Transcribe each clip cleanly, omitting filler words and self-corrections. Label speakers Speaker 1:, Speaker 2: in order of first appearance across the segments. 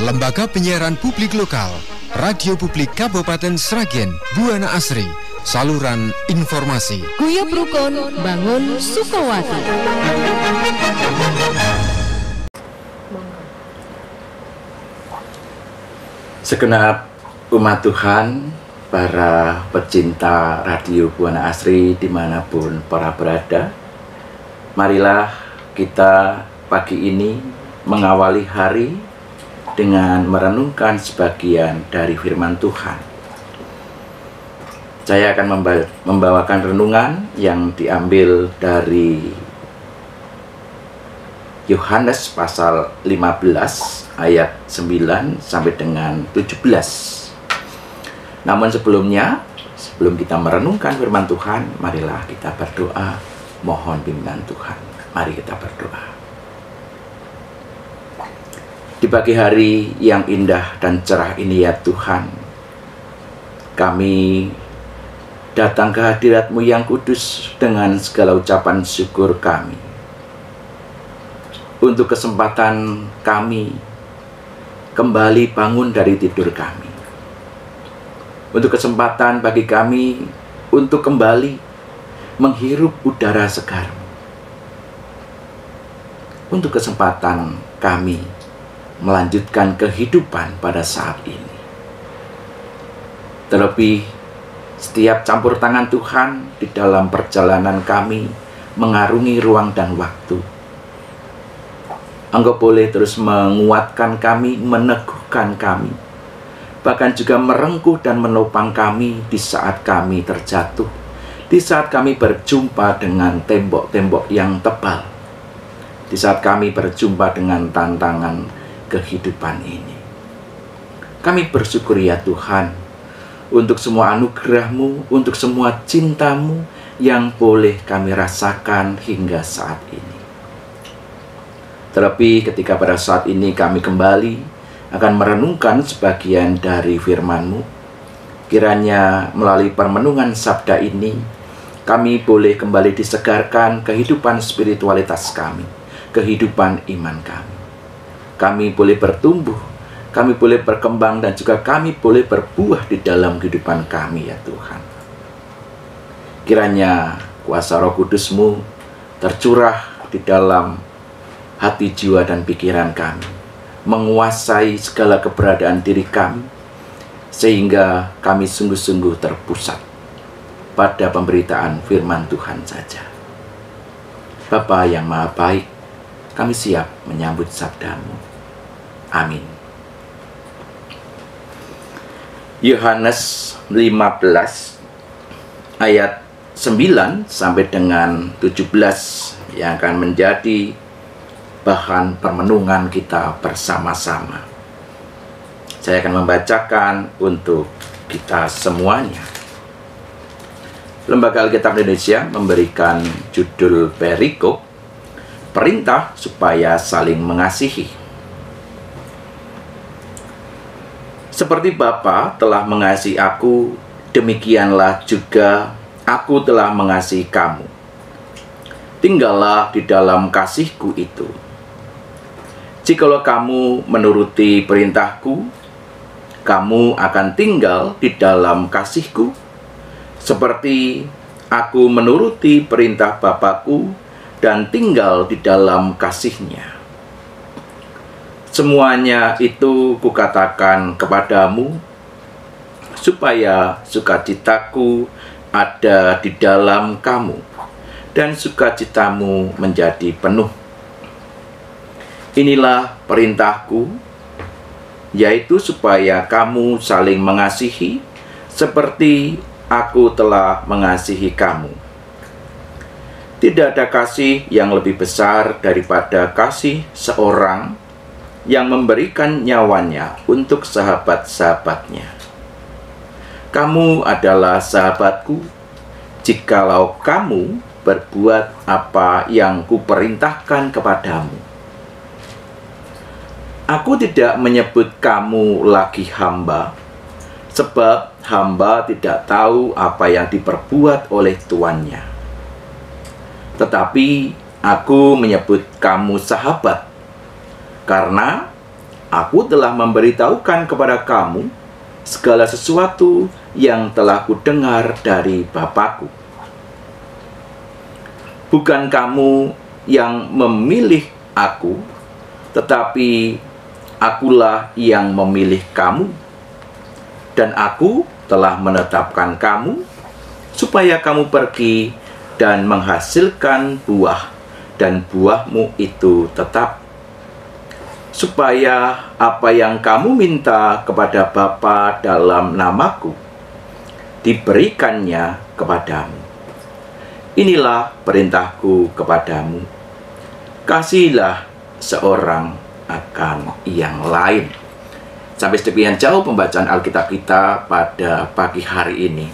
Speaker 1: Lembaga Penyiaran Publik Lokal, Radio Publik Kabupaten Sragen, Buana Asri, saluran informasi.
Speaker 2: Guyub Rukun Bangun Sukowati.
Speaker 3: Segenap umat Tuhan, para pecinta Radio Buana Asri dimanapun para berada, marilah kita pagi ini mengawali hari dengan merenungkan sebagian dari firman Tuhan. Saya akan membawakan renungan yang diambil dari Yohanes pasal 15 ayat 9 sampai dengan 17. Namun sebelum kita merenungkan firman Tuhan, marilah kita berdoa mohon bimbingan Tuhan. Mari kita berdoa. Di pagi hari yang indah dan cerah ini ya Tuhan, kami datang ke hadirat-Mu yang kudus dengan segala ucapan syukur kami. Untuk kesempatan kami kembali bangun dari tidur kami. Untuk kesempatan bagi kami untuk kembali menghirup udara segar. Untuk kesempatan kami melanjutkan kehidupan pada saat ini. Terlebih setiap campur tangan Tuhan di dalam perjalanan kami mengarungi ruang dan waktu. Engkau boleh terus menguatkan kami, meneguhkan kami, bahkan juga merengkuh dan menopang kami di saat kami terjatuh, di saat kami berjumpa dengan tembok-tembok yang tebal, di saat kami berjumpa dengan tantangan kehidupan ini. Kami bersyukur ya Tuhan untuk semua anugerah-Mu, untuk semua cinta-Mu yang boleh kami rasakan hingga saat ini. Terlebih ketika pada saat ini kami kembali akan merenungkan sebagian dari firman-Mu, kiranya melalui permenungan sabda ini kami boleh kembali disegarkan kehidupan spiritualitas kami, kehidupan iman kami. Kami boleh bertumbuh, kami boleh berkembang, dan juga kami boleh berbuah di dalam kehidupan kami ya Tuhan. Kiranya kuasa Roh Kudus-Mu tercurah di dalam hati, jiwa, dan pikiran kami, menguasai segala keberadaan diri kami, sehingga kami sungguh-sungguh terpusat pada pemberitaan firman Tuhan saja. Bapa yang Maha Baik, kami siap menyambut sabda-Mu. Amin. Yohanes 15 ayat 9 sampai dengan 17 yang akan menjadi bahan permenungan kita bersama-sama. Saya akan membacakan untuk kita semuanya. Lembaga Alkitab Indonesia memberikan judul perikop, perintah supaya saling mengasihi. Seperti Bapa telah mengasihi aku, demikianlah juga aku telah mengasihi kamu. Tinggallah di dalam kasih-Ku itu. Jikalau kamu menuruti perintah-Ku, kamu akan tinggal di dalam kasih-Ku, seperti aku menuruti perintah Bapa-Ku dan tinggal di dalam kasih-Nya. Semuanya itu Kukatakan kepadamu, supaya sukacita-Ku ada di dalam kamu, dan sukacitamu menjadi penuh. Inilah perintah-Ku, yaitu supaya kamu saling mengasihi, seperti aku telah mengasihi kamu. Tidak ada kasih yang lebih besar daripada kasih seorang yang memberikan nyawanya untuk sahabat-sahabatnya. Kamu adalah sahabat-Ku, jikalau kamu berbuat apa yang Kuperintahkan kepadamu. Aku tidak menyebut kamu lagi hamba, sebab hamba tidak tahu apa yang diperbuat oleh tuannya. Tetapi aku menyebut kamu sahabat, karena Aku telah memberitahukan kepada kamu segala sesuatu yang telah kudengar dari Bapa-Ku. Bukan kamu yang memilih aku, tetapi akulah yang memilih kamu. Dan aku telah menetapkan kamu supaya kamu pergi dan menghasilkan buah, dan buahmu itu tetap, supaya apa yang kamu minta kepada Bapa dalam namaku diberikannya kepadamu. Inilah perintahku kepadamu, kasihilah seorang akan yang lain. Sampai sekian jauh pembacaan Alkitab kita pada pagi hari ini.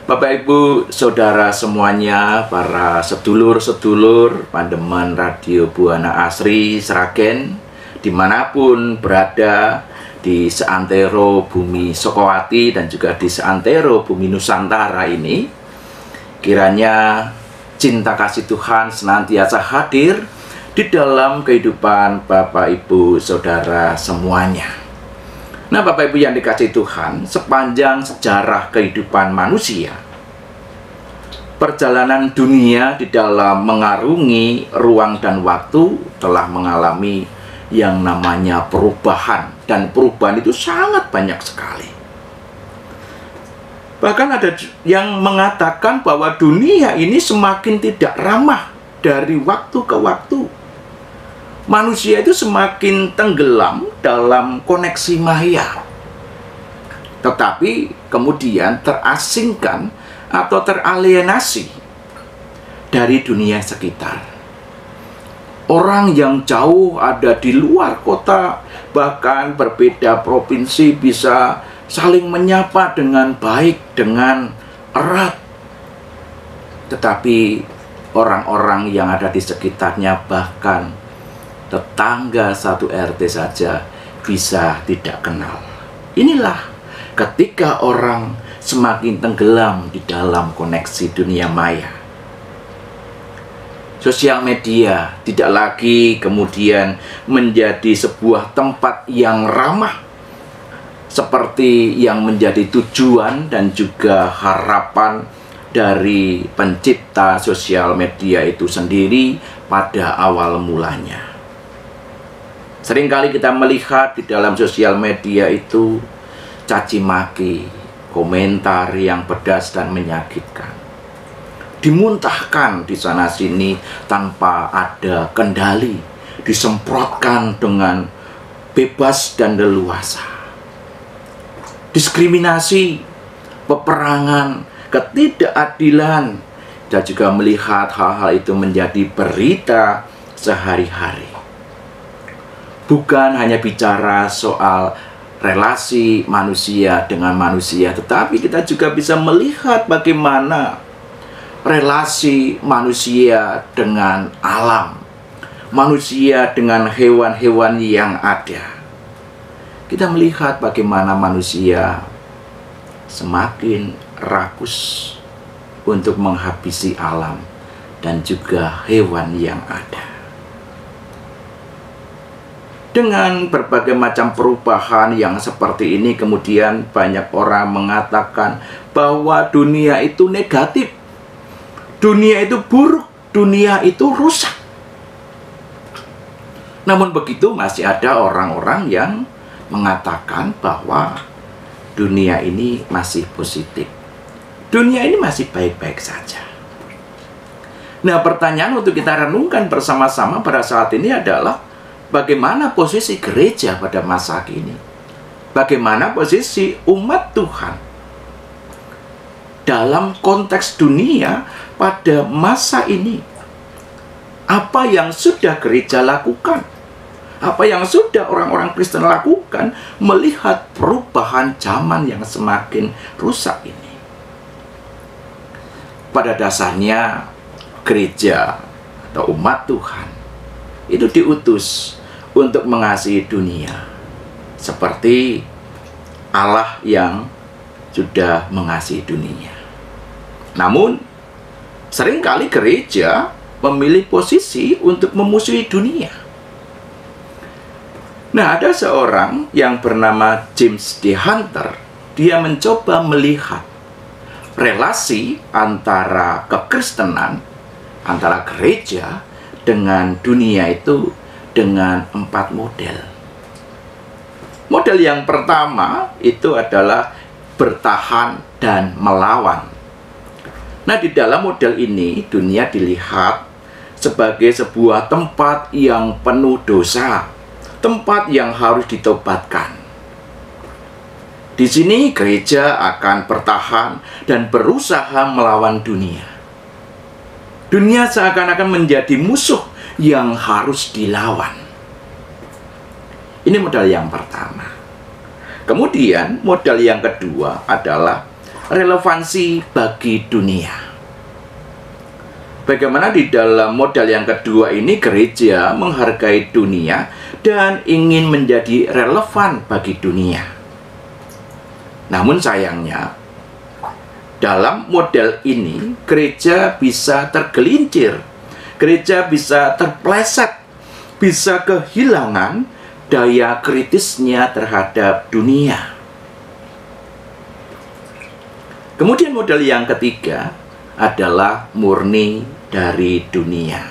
Speaker 3: Bapak, Ibu, Saudara semuanya, para sedulur-sedulur Pandeman Radio Buana Asri Sragen, dimanapun berada di seantero bumi Sukowati dan juga di seantero bumi Nusantara ini, kiranya cinta kasih Tuhan senantiasa hadir di dalam kehidupan Bapak, Ibu, Saudara semuanya. Nah, Bapak Ibu yang dikasihi Tuhan, sepanjang sejarah kehidupan manusia, perjalanan dunia di dalam mengarungi ruang dan waktu telah mengalami yang namanya perubahan. Dan perubahan itu sangat banyak sekali. Bahkan ada yang mengatakan bahwa dunia ini semakin tidak ramah dari waktu ke waktu. Manusia itu semakin tenggelam dalam koneksi maya, tetapi kemudian terasingkan atau teralienasi dari dunia sekitar. Orang yang jauh ada di luar kota, bahkan berbeda provinsi, bisa saling menyapa dengan baik, dengan erat. Tetapi orang-orang yang ada di sekitarnya, bahkan tetangga satu RT saja, bisa tidak kenal. Inilah ketika orang semakin tenggelam di dalam koneksi dunia maya. Sosial media tidak lagi kemudian menjadi sebuah tempat yang ramah, seperti yang menjadi tujuan dan juga harapan dari pencipta sosial media itu sendiri pada awal mulanya. Seringkali kita melihat di dalam sosial media itu caci maki, komentar yang pedas dan menyakitkan, dimuntahkan di sana sini tanpa ada kendali, disemprotkan dengan bebas dan leluasa. Diskriminasi, peperangan, ketidakadilan, kita juga melihat hal-hal itu menjadi berita sehari-hari. Bukan hanya bicara soal relasi manusia dengan manusia, tetapi kita juga bisa melihat bagaimana relasi manusia dengan alam, manusia dengan hewan-hewan yang ada. Kita melihat bagaimana manusia semakin rakus untuk menghabisi alam dan juga hewan yang ada. Dengan berbagai macam perubahan yang seperti ini, kemudian banyak orang mengatakan bahwa dunia itu negatif, dunia itu buruk, dunia itu rusak. Namun begitu, masih ada orang-orang yang mengatakan bahwa dunia ini masih positif, dunia ini masih baik-baik saja. Nah, pertanyaan untuk kita renungkan bersama-sama pada saat ini adalah, bagaimana posisi gereja pada masa kini? Bagaimana posisi umat Tuhan dalam konteks dunia pada masa ini? Apa yang sudah gereja lakukan? Apa yang sudah orang-orang Kristen lakukan melihat perubahan zaman yang semakin rusak ini? Pada dasarnya, gereja atau umat Tuhan itu diutus untuk mengasihi dunia seperti Allah yang sudah mengasihi dunia. Namun seringkali gereja memilih posisi untuk memusuhi dunia. Nah, ada seorang yang bernama James D. Hunter. Dia mencoba melihat relasi antara kekristenan, antara gereja dengan dunia itu dengan 4 model. Model yang pertama itu adalah bertahan dan melawan. Nah, di dalam model ini dunia dilihat sebagai sebuah tempat yang penuh dosa, tempat yang harus ditobatkan. Di sini gereja akan bertahan dan berusaha melawan dunia. Dunia seakan-akan menjadi musuh yang harus dilawan. Ini modal yang pertama. Kemudian modal yang kedua adalah relevansi bagi dunia. Bagaimana di dalam modal yang kedua ini gereja menghargai dunia dan ingin menjadi relevan bagi dunia. Namun sayangnya, dalam model ini gereja bisa tergelincir, gereja bisa terpleset, bisa kehilangan daya kritisnya terhadap dunia. Kemudian model yang ketiga adalah murni dari dunia.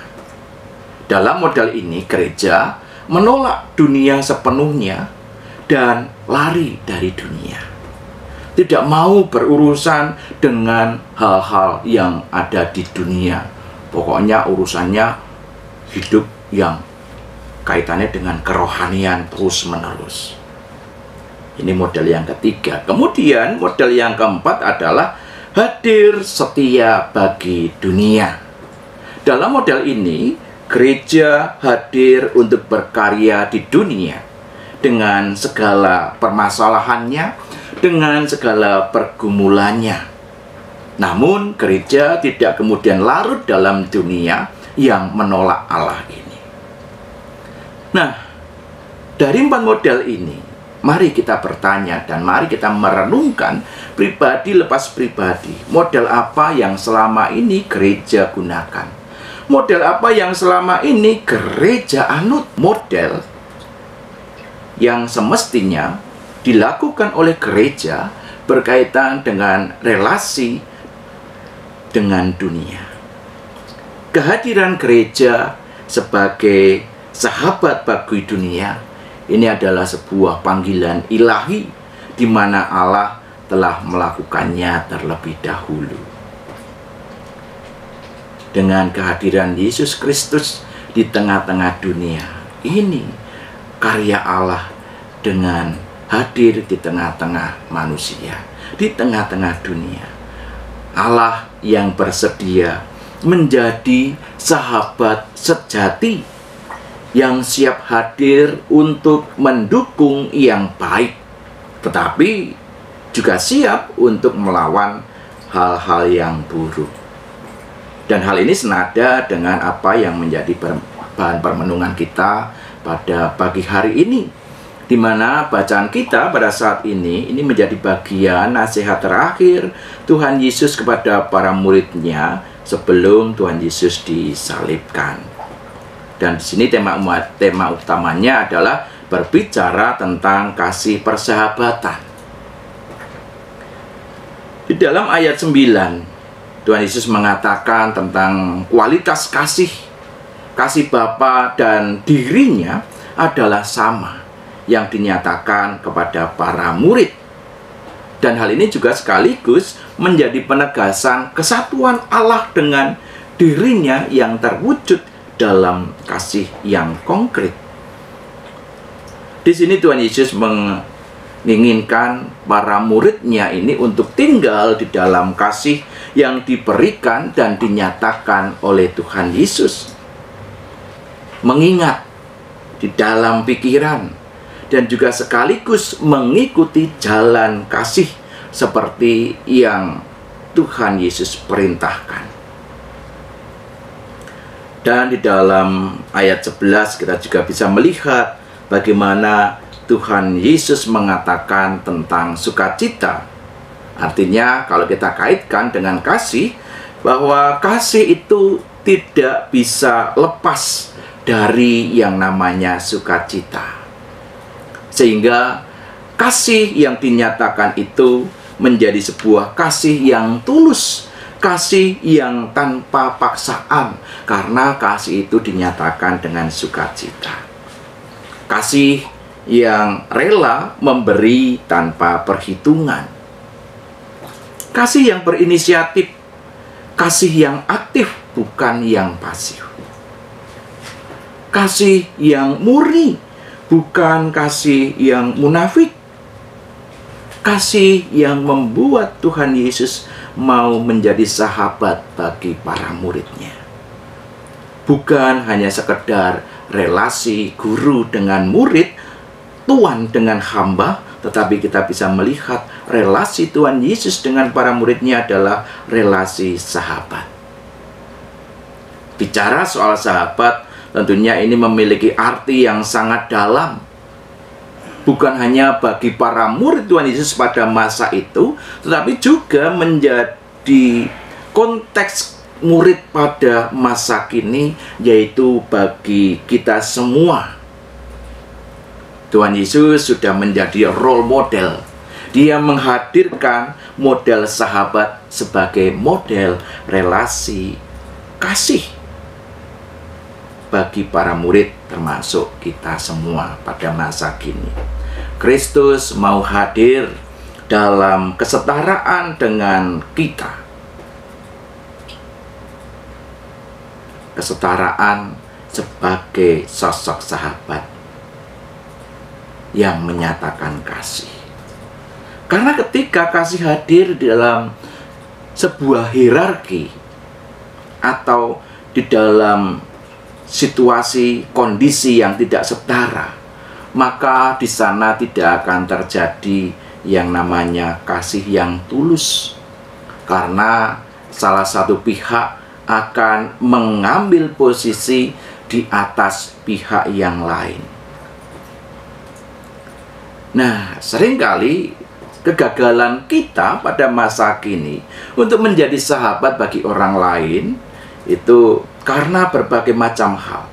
Speaker 3: Dalam model ini gereja menolak dunia sepenuhnya dan lari dari dunia. Tidak mau berurusan dengan hal-hal yang ada di dunia. Pokoknya urusannya hidup yang kaitannya dengan kerohanian terus-menerus. Ini model yang ketiga. Kemudian model yang keempat adalah hadir setia bagi dunia. Dalam model ini, gereja hadir untuk berkarya di dunia dengan segala permasalahannya, dengan segala pergumulannya. Namun, gereja tidak kemudian larut dalam dunia yang menolak Allah ini. Nah, dari 4 model ini, mari kita bertanya dan mari kita merenungkan pribadi lepas pribadi. Model apa yang selama ini gereja gunakan? Model apa yang selama ini gereja anut? Model yang semestinya dilakukan oleh gereja berkaitan dengan relasi dengan dunia. Kehadiran gereja sebagai sahabat bagi dunia ini adalah sebuah panggilan ilahi di mana Allah telah melakukannya terlebih dahulu. Dengan kehadiran Yesus Kristus di tengah-tengah dunia, ini karya Allah dengan hadir di tengah-tengah manusia, di tengah-tengah dunia. Allah yang bersedia menjadi sahabat sejati yang siap hadir untuk mendukung yang baik, tetapi juga siap untuk melawan hal-hal yang buruk. Dan hal ini senada dengan apa yang menjadi bahan permenungan kita pada pagi hari ini, di mana bacaan kita pada saat ini menjadi bagian nasihat terakhir Tuhan Yesus kepada para muridnya sebelum Tuhan Yesus disalibkan. Dan di sini tema utamanya adalah berbicara tentang kasih persahabatan. Di dalam ayat 9, Tuhan Yesus mengatakan tentang kualitas kasih Bapa dan dirinya adalah sama yang dinyatakan kepada para murid. Dan hal ini juga sekaligus menjadi penegasan kesatuan Allah dengan dirinya yang terwujud dalam kasih yang konkret. Di sini Tuhan Yesus menginginkan para muridnya ini untuk tinggal di dalam kasih yang diberikan dan dinyatakan oleh Tuhan Yesus. Mengingat di dalam pikiran dan juga sekaligus mengikuti jalan kasih seperti yang Tuhan Yesus perintahkan. Dan di dalam ayat 11 kita juga bisa melihat bagaimana Tuhan Yesus mengatakan tentang sukacita. Artinya kalau kita kaitkan dengan kasih, bahwa kasih itu tidak bisa lepas dari yang namanya sukacita. Sehingga kasih yang dinyatakan itu menjadi sebuah kasih yang tulus, kasih yang tanpa paksaan, karena kasih itu dinyatakan dengan sukacita. Kasih yang rela memberi tanpa perhitungan. Kasih yang berinisiatif, kasih yang aktif, bukan yang pasif. Kasih yang murni, bukan kasih yang munafik. Kasih yang membuat Tuhan Yesus mau menjadi sahabat bagi para muridnya. Bukan hanya sekedar relasi guru dengan murid, tuan dengan hamba, tetapi kita bisa melihat relasi Tuhan Yesus dengan para muridnya adalah relasi sahabat. Bicara soal sahabat, tentunya ini memiliki arti yang sangat dalam. Bukan hanya bagi para murid Tuhan Yesus pada masa itu, tetapi juga menjadi konteks murid pada masa kini, yaitu bagi kita semua. Tuhan Yesus sudah menjadi role model. Dia menghadirkan model sahabat sebagai model relasi kasih bagi para murid, termasuk kita semua pada masa kini. Kristus mau hadir dalam kesetaraan dengan kita. Kesetaraan sebagai sosok sahabat yang menyatakan kasih. Karena ketika kasih hadir di dalam sebuah hierarki atau di dalam situasi kondisi yang tidak setara, maka di sana tidak akan terjadi yang namanya kasih yang tulus, karena salah satu pihak akan mengambil posisi di atas pihak yang lain. Nah, seringkali kegagalan kita pada masa kini untuk menjadi sahabat bagi orang lain itu karena berbagai macam hal.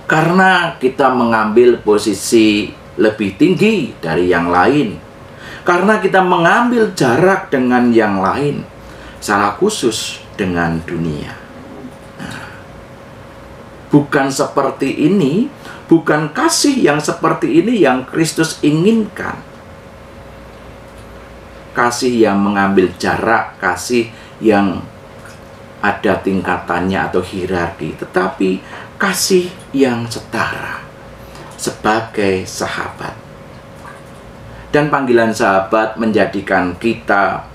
Speaker 3: Karena kita mengambil posisi lebih tinggi dari yang lain. Karena kita mengambil jarak dengan yang lain. Secara khusus dengan dunia. Nah, bukan seperti ini, bukan kasih yang seperti ini yang Kristus inginkan. Kasih yang mengambil jarak, kasih yang ada tingkatannya atau hierarki, tetapi kasih yang setara sebagai sahabat. Dan panggilan sahabat menjadikan kita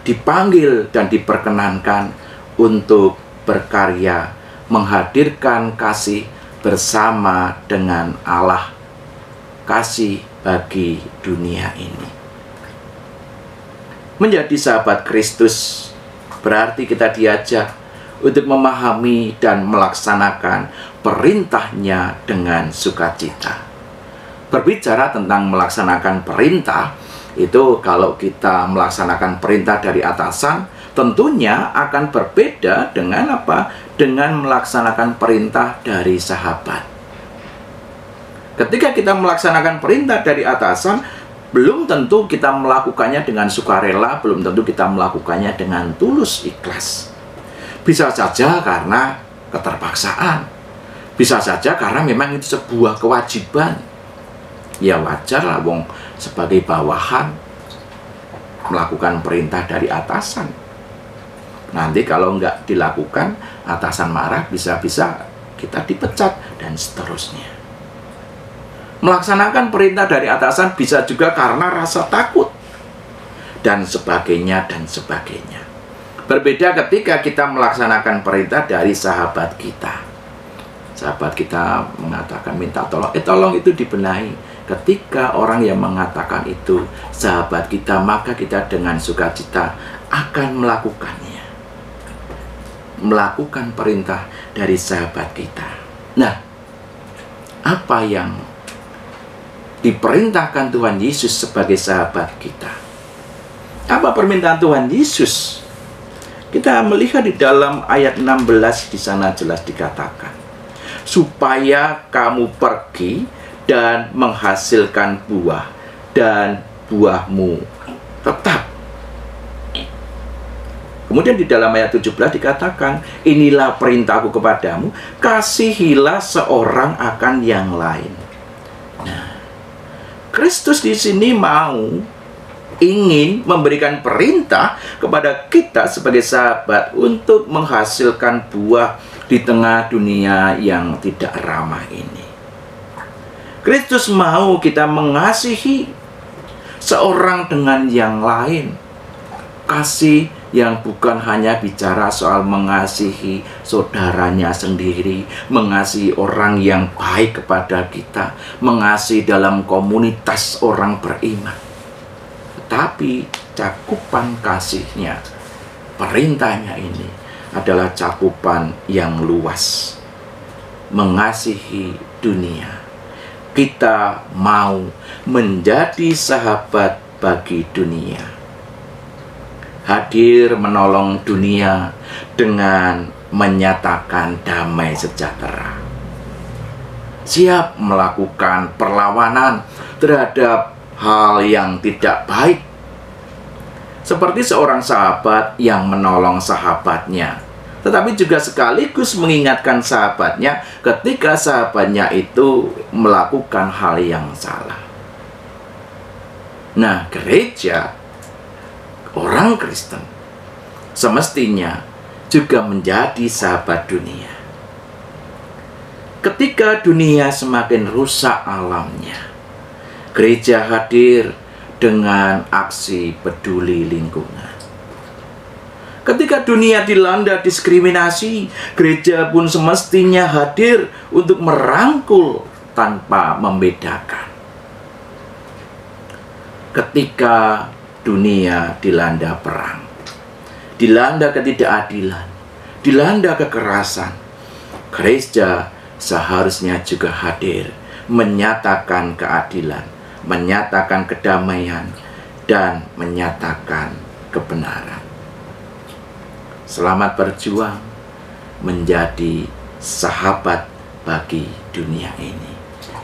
Speaker 3: dipanggil dan diperkenankan untuk berkarya menghadirkan kasih bersama dengan Allah, kasih bagi dunia ini. Menjadi sahabat Kristus berarti kita diajak untuk memahami dan melaksanakan perintahnya dengan sukacita. Berbicara tentang melaksanakan perintah, itu kalau kita melaksanakan perintah dari atasan, tentunya akan berbeda dengan apa? Dengan melaksanakan perintah dari sahabat. Ketika kita melaksanakan perintah dari atasan, belum tentu kita melakukannya dengan sukarela, belum tentu kita melakukannya dengan tulus ikhlas. Bisa saja karena keterpaksaan. Bisa saja karena memang itu sebuah kewajiban. Ya wajar lah, wong sebagai bawahan melakukan perintah dari atasan. Nanti kalau nggak dilakukan, atasan marah, bisa-bisa kita dipecat, dan seterusnya. Melaksanakan perintah dari atasan bisa juga karena rasa takut, dan sebagainya, dan sebagainya. Berbeda ketika kita melaksanakan perintah dari sahabat kita. Sahabat kita mengatakan minta tolong, tolong itu dibenahi. Ketika orang yang mengatakan itu sahabat kita, maka kita dengan sukacita akan melakukannya. Melakukan perintah dari sahabat kita. Nah, apa yang diperintahkan Tuhan Yesus sebagai sahabat kita? Apa permintaan Tuhan Yesus? Kita melihat di dalam ayat 16 di sana jelas dikatakan, supaya kamu pergi dan menghasilkan buah, dan buahmu tetap. Kemudian di dalam ayat 17 dikatakan, inilah perintahku kepadamu, kasihilah seorang akan yang lain. Nah, Kristus di sini ingin memberikan perintah kepada kita sebagai sahabat untuk menghasilkan buah di tengah dunia yang tidak ramah ini. Kristus mau kita mengasihi seorang dengan yang lain. Kasih yang bukan hanya bicara soal mengasihi saudaranya sendiri, mengasihi orang yang baik kepada kita, mengasihi dalam komunitas orang beriman. Tapi cakupan kasihnya, perintahnya ini adalah cakupan yang luas. Mengasihi dunia. Kita mau menjadi sahabat bagi dunia. Hadir menolong dunia dengan menyatakan damai sejahtera. Siap melakukan perlawanan terhadap hal yang tidak baik, seperti seorang sahabat yang menolong sahabatnya, tetapi juga sekaligus mengingatkan sahabatnya ketika sahabatnya itu melakukan hal yang salah. Nah, gereja, orang Kristen, semestinya juga menjadi sahabat dunia. Ketika dunia semakin rusak alamnya, gereja hadir dengan aksi peduli lingkungan. Ketika dunia dilanda diskriminasi, gereja pun semestinya hadir untuk merangkul tanpa membedakan. Ketika dunia dilanda perang, dilanda ketidakadilan, dilanda kekerasan, gereja seharusnya juga hadir menyatakan keadilan, menyatakan kedamaian, dan menyatakan kebenaran. Selamat berjuang menjadi sahabat bagi dunia ini.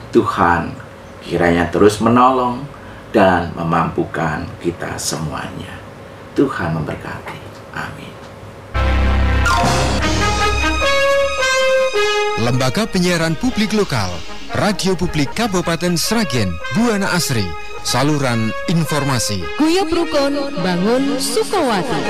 Speaker 3: Tuhan kiranya terus menolong dan memampukan kita semuanya. Tuhan memberkati. Amin.
Speaker 1: Lembaga Penyiaran Publik Lokal, Radio Publik Kabupaten Sragen, Buana Asri, saluran informasi.
Speaker 2: Guyub Rukun Bangun Sukowati.